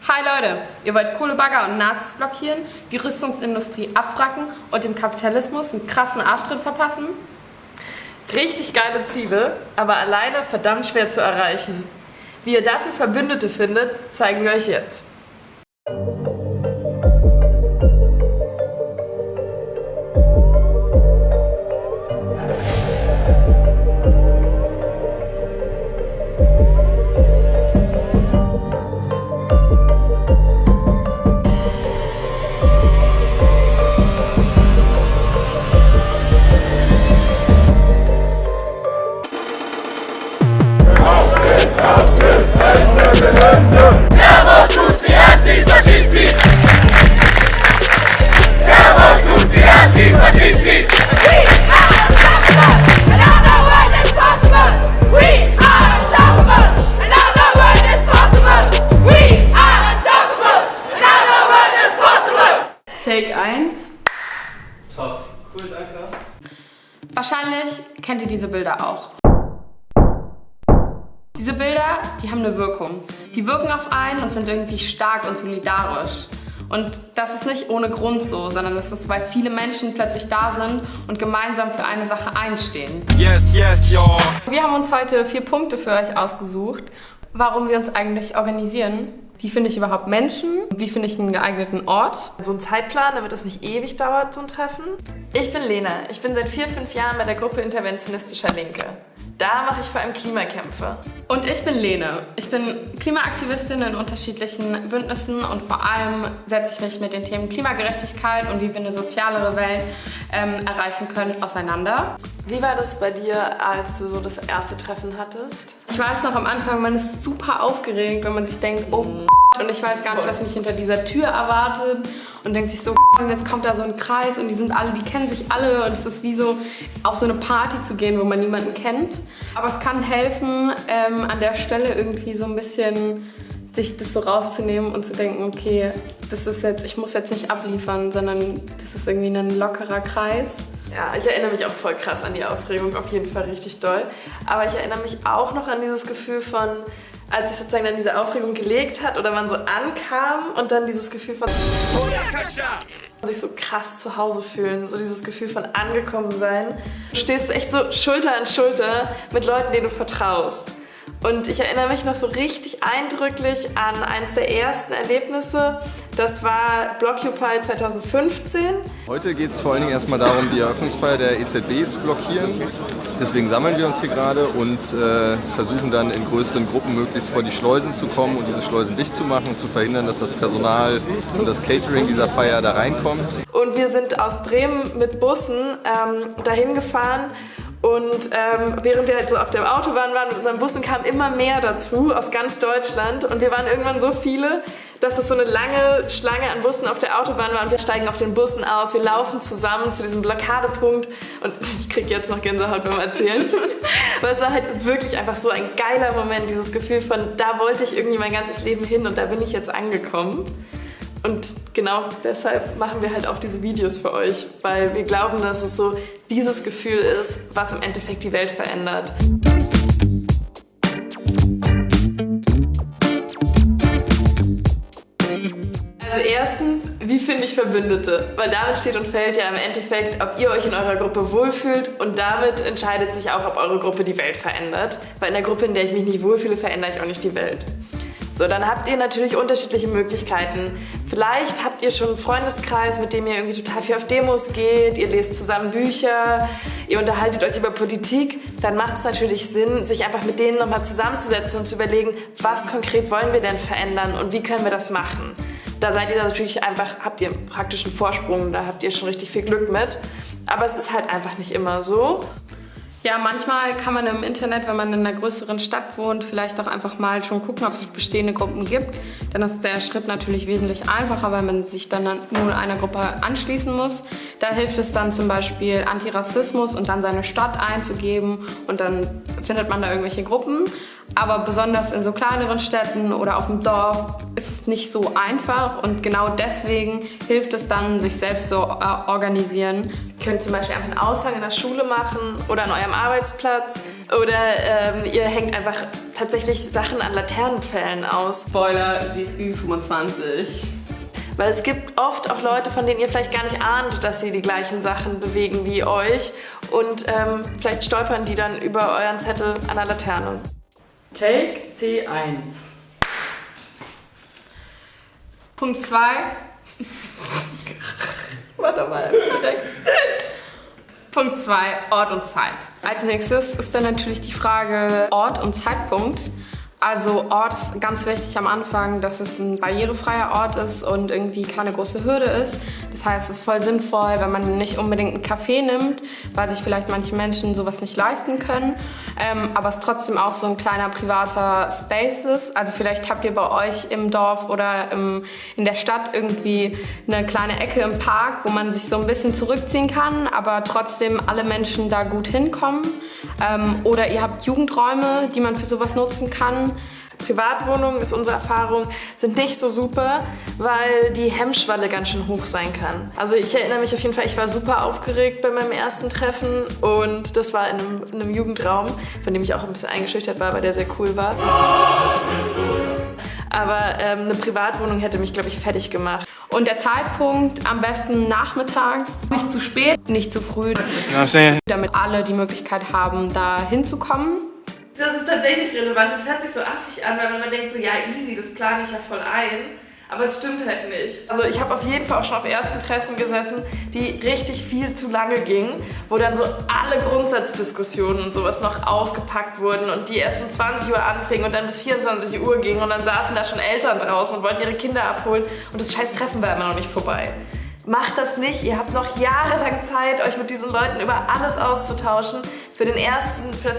Hi Leute, ihr wollt Kohlebagger und Nazis blockieren, die Rüstungsindustrie abwracken und dem Kapitalismus einen krassen Arschtritt verpassen? Richtig geile Ziele, aber alleine verdammt schwer zu erreichen. Wie ihr dafür Verbündete findet, zeigen wir euch jetzt. Siamo tutti antifascisti! Siamo tutti antifascisti! We are unstoppable! Another word is possible! We are unstoppable! Another word is possible! We are unstoppable! Another word is possible! Take 1. Top. Cool, danke. Wahrscheinlich kennt ihr diese Bilder auch. Diese Bilder, die haben eine Wirkung. Die wirken auf einen und sind irgendwie stark und solidarisch. Und das ist nicht ohne Grund so, sondern das ist, weil viele Menschen plötzlich da sind und gemeinsam für eine Sache einstehen. Yes, yes, yo. Wir haben uns heute 4 Punkte für euch ausgesucht, warum wir uns eigentlich organisieren. Wie finde ich überhaupt Menschen? Wie finde ich einen geeigneten Ort? So ein Zeitplan, damit es nicht ewig dauert, so ein Treffen. Ich bin Lena. Ich bin seit 4-5 Jahren bei der Gruppe Interventionistischer Linke. Da mache ich vor allem Klimakämpfe. Und ich bin Lene. Ich bin Klimaaktivistin in unterschiedlichen Bündnissen und vor allem setze ich mich mit den Themen Klimagerechtigkeit und wie wir eine sozialere Welt erreichen können auseinander. Wie war das bei dir, als du so das erste Treffen hattest? Ich weiß noch am Anfang, man ist super aufgeregt, wenn man sich denkt, oh und ich weiß gar nicht, was mich hinter dieser Tür erwartet und denkt sich so, und jetzt kommt da so ein Kreis und die kennen sich alle und es ist wie so auf so eine Party zu gehen, wo man niemanden kennt. Aber es kann helfen, an der Stelle irgendwie so ein bisschen sich das so rauszunehmen und zu denken, okay, ich muss jetzt nicht abliefern, sondern das ist irgendwie ein lockerer Kreis. Ja, ich erinnere mich auch voll krass an die Aufregung, auf jeden Fall richtig doll. Aber ich erinnere mich auch noch an dieses Gefühl von, als sich sozusagen dann diese Aufregung gelegt hat oder man so ankam und dann dieses Gefühl von sich so krass zu Hause fühlen, so dieses Gefühl von angekommen sein. Du stehst echt so Schulter an Schulter mit Leuten, denen du vertraust. Und ich erinnere mich noch so richtig eindrücklich an eines der ersten Erlebnisse. Das war Blockupy 2015. Heute geht es vor allen Dingen erstmal darum, die Eröffnungsfeier der EZB zu blockieren. Deswegen sammeln wir uns hier gerade und versuchen dann in größeren Gruppen möglichst vor die Schleusen zu kommen und diese Schleusen dicht zu machen und zu verhindern, dass das Personal und das Catering dieser Feier da reinkommt. Und wir sind aus Bremen mit Bussen dahin gefahren. Und während wir halt so auf der Autobahn waren mit unseren Bussen, kamen immer mehr dazu aus ganz Deutschland. Und wir waren irgendwann so viele, dass es so eine lange Schlange an Bussen auf der Autobahn war. Und wir steigen auf den Bussen aus, wir laufen zusammen zu diesem Blockadepunkt. Und ich kriege jetzt noch Gänsehaut beim Erzählen. Aber es war halt wirklich einfach so ein geiler Moment, dieses Gefühl von, da wollte ich irgendwie mein ganzes Leben hin und da bin ich jetzt angekommen. Und genau deshalb machen wir halt auch diese Videos für euch, weil wir glauben, dass es so dieses Gefühl ist, was im Endeffekt die Welt verändert. Also erstens, wie finde ich Verbündete? Weil damit steht und fällt ja im Endeffekt, ob ihr euch in eurer Gruppe wohlfühlt und damit entscheidet sich auch, ob eure Gruppe die Welt verändert. Weil in der Gruppe, in der ich mich nicht wohlfühle, verändere ich auch nicht die Welt. So, dann habt ihr natürlich unterschiedliche Möglichkeiten. Vielleicht habt ihr schon einen Freundeskreis, mit dem ihr irgendwie total viel auf Demos geht, ihr lest zusammen Bücher, ihr unterhaltet euch über Politik. Dann macht es natürlich Sinn, sich einfach mit denen nochmal zusammenzusetzen und zu überlegen, was konkret wollen wir denn verändern und wie können wir das machen. Da seid ihr natürlich einfach, habt ihr einen praktischen Vorsprung, da habt ihr schon richtig viel Glück mit. Aber es ist halt einfach nicht immer so. Ja, manchmal kann man im Internet, wenn man in einer größeren Stadt wohnt, vielleicht auch einfach mal schon gucken, ob es bestehende Gruppen gibt. Dann ist der Schritt natürlich wesentlich einfacher, weil man sich dann nur einer Gruppe anschließen muss. Da hilft es dann zum Beispiel Antirassismus und dann seine Stadt einzugeben und dann findet man da irgendwelche Gruppen. Aber besonders in so kleineren Städten oder auf dem Dorf ist es nicht so einfach und genau deswegen hilft es dann, sich selbst zu organisieren. Ihr könnt zum Beispiel einfach einen Aushang in der Schule machen oder an eurem Arbeitsplatz oder ihr hängt einfach tatsächlich Sachen an Laternenpfählen aus. Spoiler, sie ist Ü25. Weil es gibt oft auch Leute, von denen ihr vielleicht gar nicht ahnt, dass sie die gleichen Sachen bewegen wie euch. Und vielleicht stolpern die dann über euren Zettel an der Laterne. Take C1. Punkt 2. Warte mal, direkt. Punkt 2, Ort und Zeit. Als nächstes ist dann natürlich die Frage Ort und Zeitpunkt. Also Ort ist ganz wichtig am Anfang, dass es ein barrierefreier Ort ist und irgendwie keine große Hürde ist. Das heißt, es ist voll sinnvoll, wenn man nicht unbedingt einen Café nimmt, weil sich vielleicht manche Menschen sowas nicht leisten können. Aber es trotzdem auch so ein kleiner privater Space ist. Also vielleicht habt ihr bei euch im Dorf oder in der Stadt irgendwie eine kleine Ecke im Park, wo man sich so ein bisschen zurückziehen kann, aber trotzdem alle Menschen da gut hinkommen. Oder ihr habt Jugendräume, die man für sowas nutzen kann. Privatwohnungen, ist unsere Erfahrung, sind nicht so super, weil die Hemmschwelle ganz schön hoch sein kann. Also ich erinnere mich auf jeden Fall, ich war super aufgeregt bei meinem ersten Treffen und das war in einem Jugendraum, von dem ich auch ein bisschen eingeschüchtert war, weil der sehr cool war. Aber eine Privatwohnung hätte mich, glaube ich, fertig gemacht. Und der Zeitpunkt am besten nachmittags, nicht zu spät, nicht zu früh, damit alle die Möglichkeit haben, da hinzukommen. Das ist tatsächlich relevant. Das hört sich so affig an, weil man denkt so, ja easy, das plane ich ja voll ein. Aber es stimmt halt nicht. Also ich habe auf jeden Fall auch schon auf ersten Treffen gesessen, die richtig viel zu lange gingen, wo dann so alle Grundsatzdiskussionen und sowas noch ausgepackt wurden und die erst um 20 Uhr anfingen und dann bis 24 Uhr gingen und dann saßen da schon Eltern draußen und wollten ihre Kinder abholen und das scheiß Treffen war immer noch nicht vorbei. Macht das nicht, ihr habt noch jahrelang Zeit, euch mit diesen Leuten über alles auszutauschen. Für das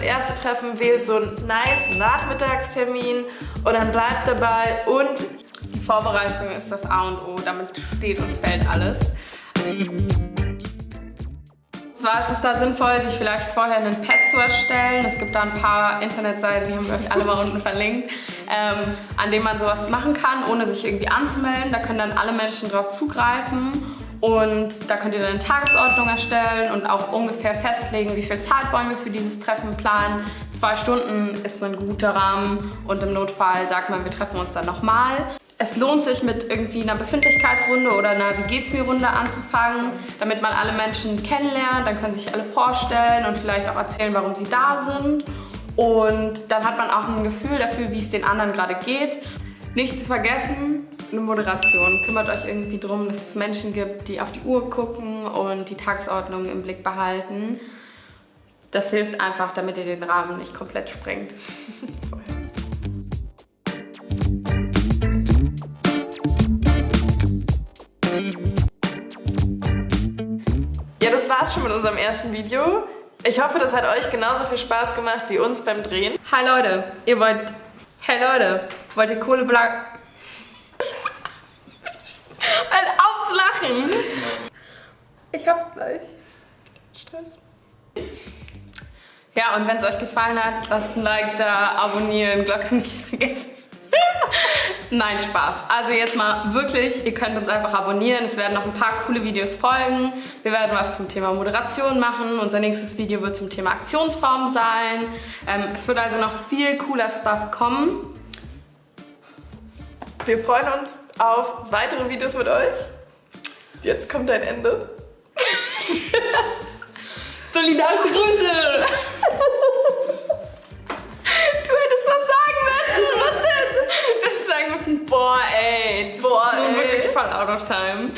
erste Treffen wählt so einen nice Nachmittagstermin und dann bleibt dabei und Die Vorbereitung ist das A und O, damit steht und fällt alles. Zwar ist es da sinnvoll, sich vielleicht vorher einen Pad zu erstellen. Es gibt da ein paar Internetseiten, die haben wir euch alle mal unten verlinkt, an denen man sowas machen kann, ohne sich irgendwie anzumelden. Da können dann alle Menschen drauf zugreifen und da könnt ihr dann eine Tagesordnung erstellen und auch ungefähr festlegen, wie viel Zeit wollen wir für dieses Treffen planen. 2 Stunden ist ein guter Rahmen und im Notfall sagt man, wir treffen uns dann nochmal. Es lohnt sich, mit irgendwie einer Befindlichkeitsrunde oder einer Wie geht's mir Runde anzufangen, damit man alle Menschen kennenlernt. Dann können sich alle vorstellen und vielleicht auch erzählen, warum sie da sind. Und dann hat man auch ein Gefühl dafür, wie es den anderen gerade geht. Nicht zu vergessen, eine Moderation. Kümmert euch irgendwie darum, dass es Menschen gibt, die auf die Uhr gucken und die Tagesordnung im Blick behalten. Das hilft einfach, damit ihr den Rahmen nicht komplett sprengt. ja, das war's schon mit unserem ersten Video. Ich hoffe, das hat euch genauso viel Spaß gemacht wie uns beim Drehen. Hi Leute, wollt ihr Kohle black? Auf zu lachen! Ich hab's gleich. Stress. Ja, und wenn es euch gefallen hat, lasst ein Like da, abonnieren, Glocke nicht vergessen. Nein, Spaß. Also jetzt mal wirklich, ihr könnt uns einfach abonnieren. Es werden noch ein paar coole Videos folgen. Wir werden was zum Thema Moderation machen. Unser nächstes Video wird zum Thema Aktionsform sein. Es wird also noch viel cooler Stuff kommen. Wir freuen uns auf weitere Videos mit euch. Jetzt kommt ein Ende. Solidarische Grüße! Du hättest was sagen müssen! Was denn? Du hättest sagen müssen, boah ey, das ist nun wirklich voll out of time.